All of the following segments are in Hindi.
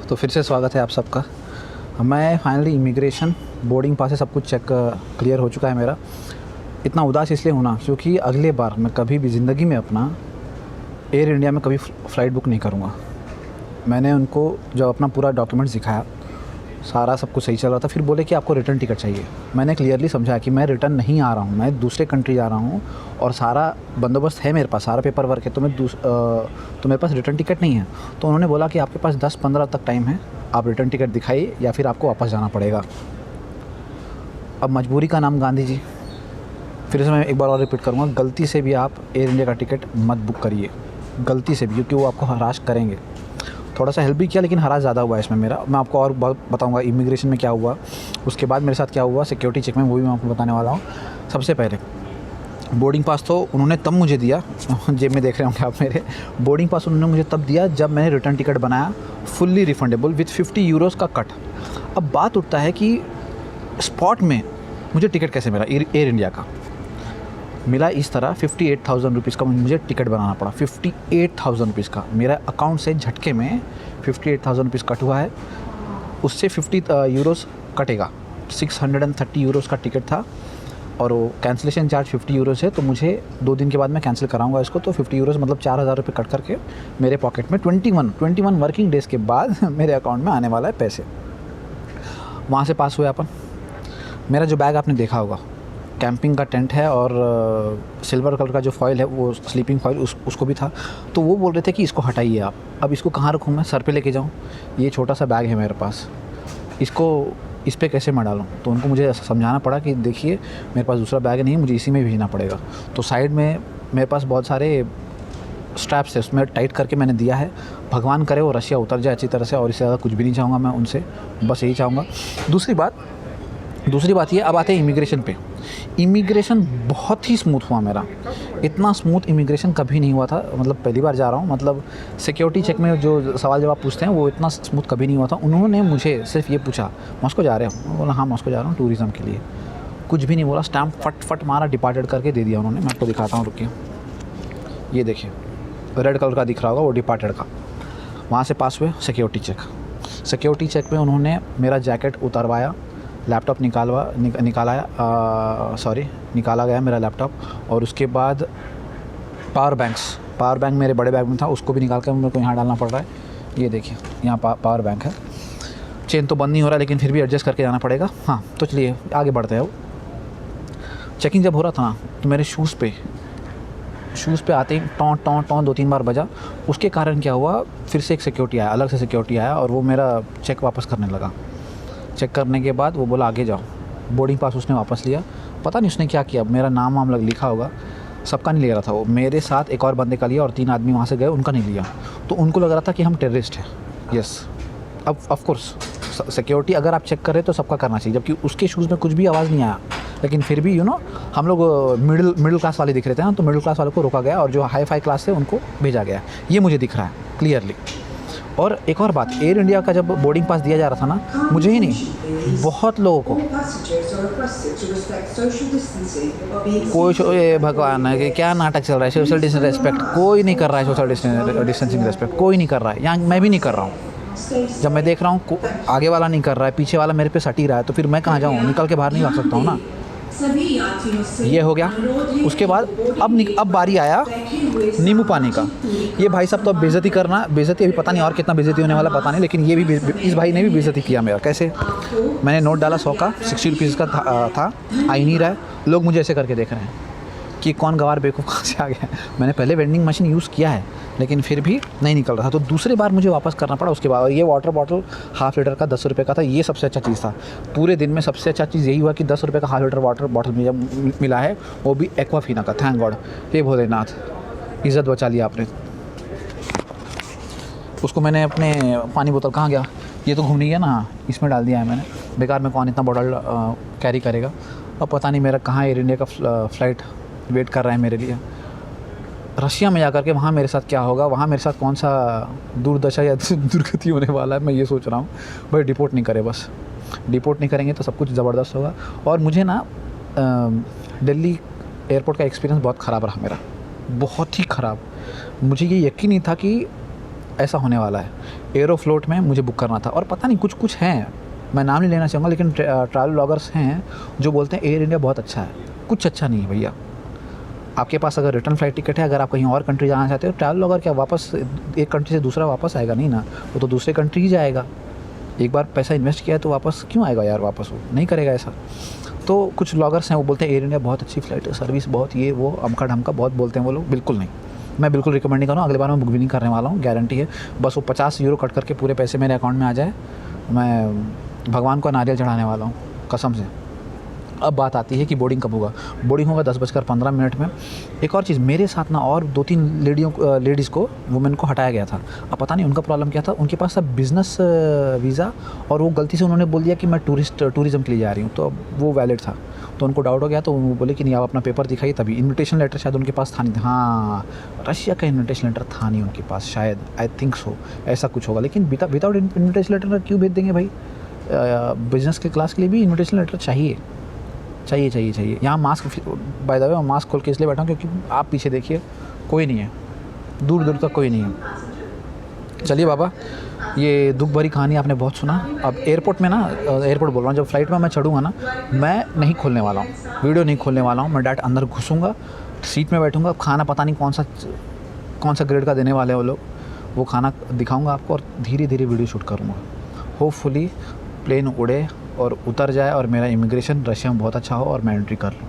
तो फिर से स्वागत है आप सबका। मैं फाइनली इमिग्रेशन बोर्डिंग पास से सब कुछ चेक क्लियर हो चुका है मेरा। इतना उदास इसलिए होना क्योंकि अगले बार मैं कभी भी ज़िंदगी में अपना एयर इंडिया में कभी फ़्लाइट बुक नहीं करूँगा। मैंने उनको जब अपना पूरा डॉक्यूमेंट्स दिखाया, सारा सब कुछ सही चल रहा था, फिर बोले कि आपको रिटर्न टिकट चाहिए। मैंने क्लियरली समझा कि मैं रिटर्न नहीं आ रहा हूँ, मैं दूसरे कंट्री जा रहा हूँ और सारा बंदोबस्त है मेरे पास, सारा पेपर वर्क है, तो मेरे पास रिटर्न टिकट नहीं है। तो उन्होंने बोला कि आपके पास 10-15 तक टाइम है, आप रिटर्न टिकट दिखाइए या फिर आपको वापस जाना पड़ेगा। अब मजबूरी का नाम गांधी जी। फिर से मैं एक बार और रिपीट करूँगा, गलती से भी आप एयर इंडिया का टिकट मत बुक करिए, गलती से भी, क्योंकि वो आपको हराश करेंगे। थोड़ा सा हेल्प भी किया लेकिन हरास ज़्यादा हुआ इसमें मेरा। मैं आपको और बहुत बताऊंगा इमिग्रेशन में क्या हुआ, उसके बाद मेरे साथ क्या हुआ सिक्योरिटी चेक में, वो भी मैं आपको बताने वाला हूँ। सबसे पहले बोर्डिंग पास तो उन्होंने तब मुझे दिया, जेब में देख रहे होंगे आप मेरे, बोर्डिंग पास उन्होंने मुझे तब दिया जब मैंने रिटर्न टिकट बनाया, फुल्ली रिफंडेबल विथ 50 यूरोज़ का कट। अब बात उठता है कि स्पॉट में मुझे टिकट कैसे मिला एयर इंडिया का। मिला इस तरह, 58,000 रुपीज़ का मुझे टिकट बनाना पड़ा। 58,000 रुपीज़ का मेरा अकाउंट से झटके में 58,000 रुपीज़ कट हुआ है। उससे 50 यूरोज़ कटेगा। 630 यूरोज़ का टिकट था और वो कैंसिलेशन चार्ज 50 यूरोज़ है, तो मुझे 2 दिन के बाद मैं कैंसिल कराऊंगा इसको। तो 50 यूरोज़ मतलब 4,000 रुपये कट करके मेरे पॉकेट में 21 वर्किंग डेज़ के बाद मेरे अकाउंट में आने वाला है पैसे। वहाँ से पास हुए अपन। मेरा जो बैग आपने देखा होगा, कैंपिंग का टेंट है और सिल्वर कलर का जो फॉइल है वो स्लीपिंग फॉइल उसको भी था। तो वो बोल रहे थे कि इसको हटाइए आप। अब इसको कहाँ रखूँ मैं, सर पे लेके जाऊँ? ये छोटा सा बैग है मेरे पास, इसको इस पे कैसे मैं डालूँ? तो उनको मुझे समझाना पड़ा कि देखिए मेरे पास दूसरा बैग नहीं, मुझे इसी में भेजना पड़ेगा। तो साइड में मेरे पास बहुत सारे स्ट्रैप्स है, उसमें टाइट करके मैंने दिया है। भगवान करे वो रशिया उतर जाए अच्छी तरह से, और इससे ज़्यादा कुछ भी नहीं चाहूँगा मैं उनसे, बस यही चाहूँगा। दूसरी बात ये, अब आते हैं इमिग्रेशन पे। इमिग्रेशन बहुत ही स्मूथ हुआ मेरा। इतना स्मूथ इमिग्रेशन कभी नहीं हुआ था, मतलब पहली बार जा रहा हूँ। मतलब सिक्योरिटी चेक में जो सवाल जवाब पूछते हैं वो इतना स्मूथ कभी नहीं हुआ था। उन्होंने मुझे सिर्फ ये पूछा, मॉस्को जा रहे हो? बोला हाँ मॉस्को जा रहा हूँ टूरिज़म के लिए। कुछ भी नहीं बोला, स्टैम्प फट मारा, डिपार्टेड करके दे दिया उन्होंने। मैं आपको दिखाता हूँ, रुकिए। ये देखिए रेड कलर का दिख रहा होगा, वो डिपार्टेड का। वहाँ से पास हुए सिक्योरिटी चेक में उन्होंने मेरा जैकेट उतरवाया, लैपटॉप निकाला गया मेरा लैपटॉप, और उसके बाद पावर बैंक मेरे बड़े बैग में था, उसको भी निकाल कर मेरे को यहाँ डालना पड़ रहा है। ये देखिए यहाँ पावर बैंक है। चेन तो बंद नहीं हो रहा लेकिन फिर भी एडजस्ट करके जाना पड़ेगा। हाँ तो चलिए आगे बढ़ते हैं। चेकिंग जब हो रहा था ना, तो मेरे शूज़ पे आते ही टॉं 2-3 बार बजा। उसके कारण क्या हुआ, फिर से एक सिक्योरिटी आया, अलग से सिक्योरिटी आया, और वो मेरा चेक वापस करने लगा। चेक करने के बाद वो बोला आगे जाओ। बोर्डिंग पास उसने वापस लिया। पता नहीं उसने क्या किया, मेरा नाम वाम लिखा होगा, सबका नहीं ले रहा था वो। मेरे साथ एक और बंदे का लिया और 3 आदमी वहाँ से गए, उनका नहीं लिया। तो उनको लग रहा था कि हम टेररिस्ट हैं। यस, अब ऑफकोर्स सिक्योरिटी अगर आप चेक कर रहे तो सबका करना चाहिए, जबकि उसके शूज़ में कुछ भी आवाज़ नहीं आया। लेकिन फिर भी हम लोग मिडिल क्लास वाले दिख रहे थे ना, तो मिडिल क्लास वालों को रोका गया और जो हाई फाई क्लास थे उनको भेजा गया। ये मुझे दिख रहा है क्लियरली। और एक और बात, एयर इंडिया का जब बोर्डिंग पास दिया जा रहा था ना, मुझे ही नहीं, बहुत लोगों को, कोई भगवान है कि क्या नाटक चल रहा है, सोशल डिस्टेंस रेस्पेक्ट कोई नहीं कर रहा है, सोशल डिस्टेंसिंग रेस्पेक्ट कोई नहीं कर रहा है। यहाँ मैं भी नहीं कर रहा हूँ। जब मैं देख रहा हूँ आगे वाला नहीं कर रहा है, पीछे वाला मेरे पे सट ही रहा है, तो फिर मैं कहाँ जाऊँ? निकल के बाहर नहीं भाग सकता हूँ ना। ये हो गया। उसके बाद अब बारी आया नींबू पानी का। ये भाई साहब तो अब बेइज्जती अभी पता नहीं और कितना बेइज्जती होने वाला पता नहीं, लेकिन ये भी इस भाई ने भी बेइज्जती किया मेरा। कैसे? मैंने नोट डाला 100 का, 60 रुपीज़ का था, आ ही नहीं रहा है। लोग मुझे ऐसे करके देख रहे हैं कि कौन गवार बेवकूफ़ कहाँ से आ गया। मैंने पहले वेंडिंग मशीन यूज़ किया है लेकिन फिर भी नहीं निकल रहा था, तो दूसरी बार मुझे वापस करना पड़ा। उसके बाद ये वाटर बॉटल ½ लीटर का 10 रुपये का था। ये सबसे अच्छा चीज़ था पूरे दिन में। सबसे अच्छा चीज़ यही हुआ कि 10 रुपये का ½ लीटर वाटर बॉटल मिला है, वो भी एक्वाफीना का। थैंक गॉड, हे भोलेनाथ, इज़्ज़त बचा लिया आपने। उसको मैंने अपने पानी बोतल, कहाँ गया? ये तो घूम नहीं गया ना, इसमें डाल दिया है मैंने। बेकार में कौन इतना बॉटल कैरी करेगा। अब पता नहीं मेरा कहाँ एयर इंडिया का फ़्लाइट वेट कर रहा है मेरे लिए। रशिया में जाकर के वहाँ मेरे साथ क्या होगा, वहाँ मेरे साथ कौन सा दुर्दशा या दुर्गति होने वाला है, मैं ये सोच रहा हूँ। भाई डिपोर्ट नहीं करे, बस डिपोर्ट नहीं करेंगे तो सब कुछ ज़बरदस्त होगा। और मुझे ना दिल्ली एयरपोर्ट का एक्सपीरियंस बहुत ख़राब रहा मेरा, बहुत ही ख़राब। मुझे ये यकीन नहीं था कि ऐसा होने वाला है। एरोफ्लोट में मुझे बुक करना था और पता नहीं कुछ हैं, मैं नाम नहीं लेना चाहूँगा, लेकिन ट्रैवल ब्लॉगर्स हैं जो बोलते हैं एयर इंडिया बहुत अच्छा है। कुछ अच्छा नहीं है भैया। आपके पास अगर रिटर्न फ्लाइट टिकट है, अगर आप कहीं और कंट्री जाना चाहते हो, ट्रैवल ब्लॉगर क्या वापस एक कंट्री से दूसरा वापस आएगा नहीं ना, वो तो दूसरे कंट्री ही जाएगा। एक बार पैसा इन्वेस्ट किया है तो वापस क्यों आएगा यार, वापस वो नहीं करेगा ऐसा। तो कुछ ब्लॉगर्स हैं वो बोलते हैं एयर इंडिया बहुत अच्छी फ़्लाइट है, सर्विस बहुत ये वो अमका ढमका बहुत बोलते हैं वो लोग। बिल्कुल नहीं, मैं बिल्कुल रिकमेंड नहीं कर रहा हूँ। अगले बार मैं बुक भी नहीं करने वाला हूँ, गारंटी है। बस वो 50 यूरो कट करके पूरे पैसे मेरे अकाउंट में आ जाए, मैं भगवान को नारियल चढ़ाने वाला हूँ कसम से। अब बात आती है कि बोर्डिंग कब होगा। बोर्डिंग होगा 10:15 में। एक और चीज़, मेरे साथ ना और 2-3 लेडीज़ को, वुमेन को हटाया गया था। अब पता नहीं उनका प्रॉब्लम क्या था। उनके पास सब बिज़नेस वीज़ा, और वो गलती से उन्होंने बोल दिया कि मैं टूरिज़्म के लिए जा रही हूँ, तो अब वो वैलिड था। तो उनको डाउट हो गया, तो वो बोले कि नहीं आप अपना पेपर दिखाइए तभी। इन्विटेशन लेटर शायद उनके पास था नहीं। हाँ, रशिया का इन्विटेशन लेटर था नहीं उनके पास शायद, आई थिंक सो, ऐसा कुछ होगा। लेकिन विदाउट इन्विटेशन लेटर क्यों भेज देंगे भाई? बिज़नेस के क्लास के लिए भी इन्विटेशन लेटर चाहिए। यहाँ मास्क, बाय द वे मैं मास्क खोल के इसलिए बैठा हूँ क्योंकि आप पीछे देखिए कोई नहीं है, दूर दूर तक कोई नहीं है। चलिए बाबा, ये दुख भरी कहानी आपने बहुत सुना। अब एयरपोर्ट में ना, एयरपोर्ट बोल रहा हूँ, जब फ्लाइट में मैं चढ़ूँगा ना, मैं नहीं खोलने वाला हूँ, वीडियो नहीं खोलने वाला हूँ। मैं डायरेक्ट अंदर घुसूँगा, सीट में बैठूँगा। खाना पता नहीं कौन सा ग्रेड का देने वाले हैं वो लोग, वो खाना दिखाऊँगा आपको और धीरे धीरे वीडियो शूट करूँगा। होपफुली प्लेन उड़े और उतर जाए और मेरा इमिग्रेशन रशिया में बहुत अच्छा हो और मैं एंट्री कर लूँ,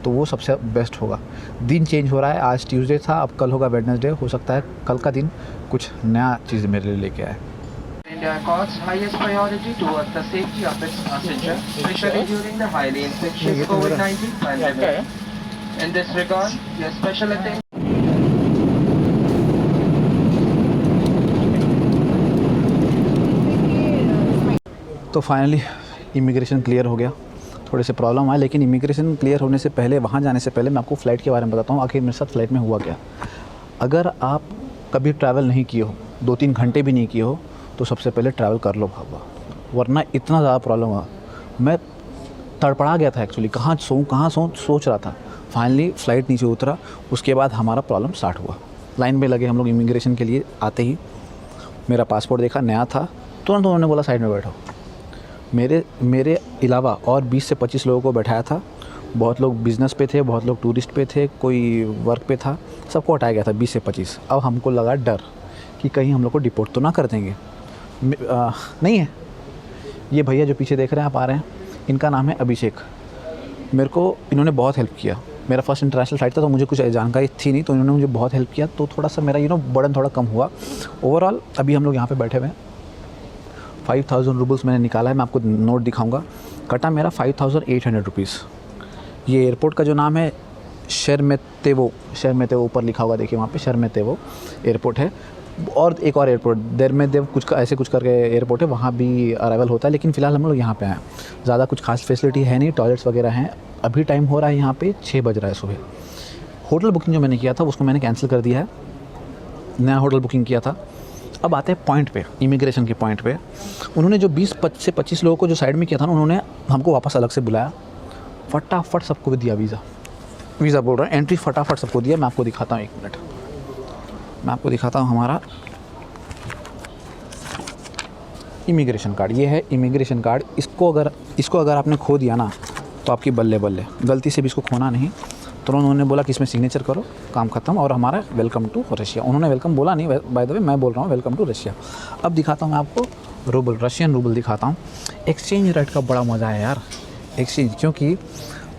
तो वो सबसे बेस्ट होगा। दिन चेंज हो रहा है, आज ट्यूसडे था, अब कल होगा वेडनेसडे। हो सकता है कल का दिन कुछ नया चीज़ मेरे लिए लेके आए। India accords highest priority towards the safety of its passengers, especially during the highly infectious COVID-19 pandemic. In this regard, your special attention. तो फाइनली इमिग्रेशन क्लियर हो गया। थोड़े से प्रॉब्लम आए, लेकिन इमिग्रेशन क्लियर होने से पहले, वहाँ जाने से पहले मैं आपको फ़्लाइट के बारे में बताता हूँ आखिर मेरे साथ फ़्लाइट में हुआ क्या। अगर आप कभी ट्रैवल नहीं किए हो, 2-3 घंटे भी नहीं किए हो, तो सबसे पहले ट्रैवल कर लो बाबा, वरना इतना ज़्यादा प्रॉब्लम हुआ। मैं तड़पड़ा गया था एक्चुअली, कहाँ सोऊं सोच रहा था। फाइनली फ़्लाइट नीचे उतरा, उसके बाद हमारा प्रॉब्लम स्टार्ट हुआ। लाइन में लगे हम लोग इमिग्रेशन के लिए। आते ही मेरा पासपोर्ट देखा, नया था, तुरंत उन्होंने बोला साइड में बैठो। मेरे अलावा और 20 से 25 लोगों को बैठाया था। बहुत लोग बिज़नेस पे थे, बहुत लोग टूरिस्ट पे थे, कोई वर्क पे था, सबको हटाया गया था 20 से 25। अब हमको लगा डर कि कहीं हम लोग को डिपोर्ट तो ना कर देंगे। नहीं है, ये भैया जो पीछे देख रहे हैं आप, आ रहे हैं, इनका नाम है अभिषेक। मेरे को इन्होंने बहुत हेल्प किया। मेरा फर्स्ट इंटरनेशनल फ्लाइट था तो मुझे कुछ जानकारी थी नहीं, तो इन्होंने मुझे बहुत हेल्प किया, तो थोड़ा सा मेरा बर्डन थोड़ा कम हुआ। ओवरऑल अभी हम लोग यहाँ पे बैठे हुए हैं। 5000 रूबल्स मैंने निकाला है, मैं आपको नोट दिखाऊंगा। कटा मेरा 5800 रुपीज़। ये एयरपोर्ट का जो नाम है शेरमेतेवो ऊपर लिखा होगा, देखिए वहाँ पे शेरमेतेवो एयरपोर्ट है। और एक और एयरपोर्ट देरमेदेव ऐसे कुछ करके एयरपोर्ट है, वहाँ भी अराइवल होता है। लेकिन फ़िलहाल हम लोग यहाँ पे हैं। ज़्यादा कुछ खास फैसिलिटी है नहीं, टॉयलेट्स वगैरह हैं। अभी टाइम हो रहा है यहाँ पे 6 बज रहा है सुबह। होटल बुकिंग जो मैंने किया था उसको मैंने कैंसिल कर दिया है, नया होटल बुकिंग किया था। अब आते हैं पॉइंट पे, इमिग्रेशन के पॉइंट पे। उन्होंने जो 20 से 25 लोगों को जो साइड में किया था ना, उन्होंने हमको वापस अलग से बुलाया। फटाफट सबको भी दिया वीज़ा बोल रहा है, एंट्री फटाफट सबको दिया। मैं आपको दिखाता हूँ, 1 मिनट मैं आपको दिखाता हूँ हमारा इमिग्रेशन कार्ड। ये है इमिग्रेशन कार्ड। इसको अगर आपने खो दिया ना तो आपकी बल्ले बल्ले। गलती से भी इसको खोना नहीं। तो उन्होंने बोला कि इसमें सिग्नेचर करो, काम ख़त्म, और हमारा वेलकम टू रशिया। उन्होंने वेलकम बोला नहीं, बाय द वे मैं बोल रहा हूँ वेलकम टू रशिया। अब दिखाता हूँ मैं आपको रूबल, रशियन रूबल दिखाता हूँ। एक्सचेंज रेट का बड़ा मज़ा है यार एक्सचेंज, क्योंकि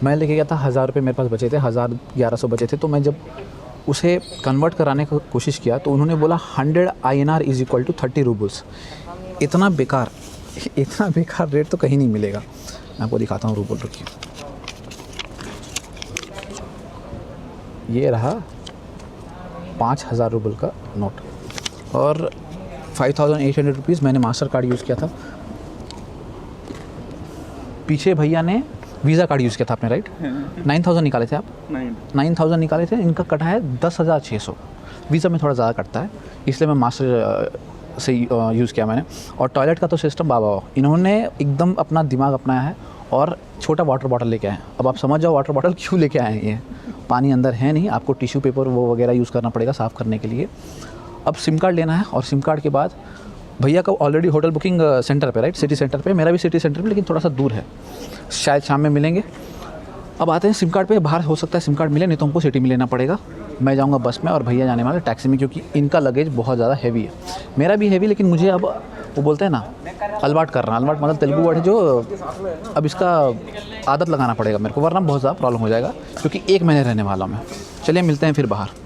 मैं लेके गया था 1000 रुपये मेरे पास बचे थे, 1100 बचे थे। तो मैं जब उसे कन्वर्ट कराने की कोशिश किया तो उन्होंने बोला 100 INR is equal to 30 roubles. इतना बेकार रेट तो कहीं नहीं मिलेगा। मैं आपको दिखाता हूँ रूबल, रुकिए। ये रहा 5000 रूबल का नोट और 5800 रुपीज़ मैंने मास्टर कार्ड यूज़ किया था। पीछे भैया ने वीज़ा कार्ड यूज़ किया था आपने, राइट? 9000 निकाले थे आप? 9000 निकाले थे। इनका कटा है 10,600। वीज़ा में थोड़ा ज़्यादा कटता है, इसलिए मैं मास्टर से यूज़ किया मैंने। और टॉयलेट का तो सिस्टम बाबा, इन्होंने एकदम अपना दिमाग अपनाया है और छोटा वाटर बॉटल लेके आए हैं। अब आप समझ जाओ वाटर बॉटल क्यों लेके आए हैं। ये पानी अंदर है नहीं, आपको टिश्यू पेपर वो वगैरह यूज़ करना पड़ेगा साफ़ करने के लिए। अब सिम कार्ड लेना है और सिम कार्ड के बाद भैया का ऑलरेडी होटल बुकिंग सेंटर पे, राइट, सिटी सेंटर पे, मेरा भी सिटी सेंटर पे, लेकिन थोड़ा सा दूर है, शायद शाम में मिलेंगे। अब आते हैं सिम कार्ड पे, बाहर हो सकता है सिम कार्ड मिले, नहीं तो हमको सिटी में लेना पड़ेगा। मैं जाऊंगा बस में और भैया जाने वाले टैक्सी में, क्योंकि इनका लगेज बहुत ज़्यादा हैवी है, मेरा भी हैवी, लेकिन मुझे अब वो बोलते हैं ना अलवाट करना, अलवाट मतलब तेलुगु वर्ड है जो, अब इसका आदत लगाना पड़ेगा मेरे को, वरना बहुत ज़्यादा प्रॉब्लम हो जाएगा, क्योंकि 1 महीने रहने वाला हूं मैं। चलिए मिलते हैं फिर बाहर।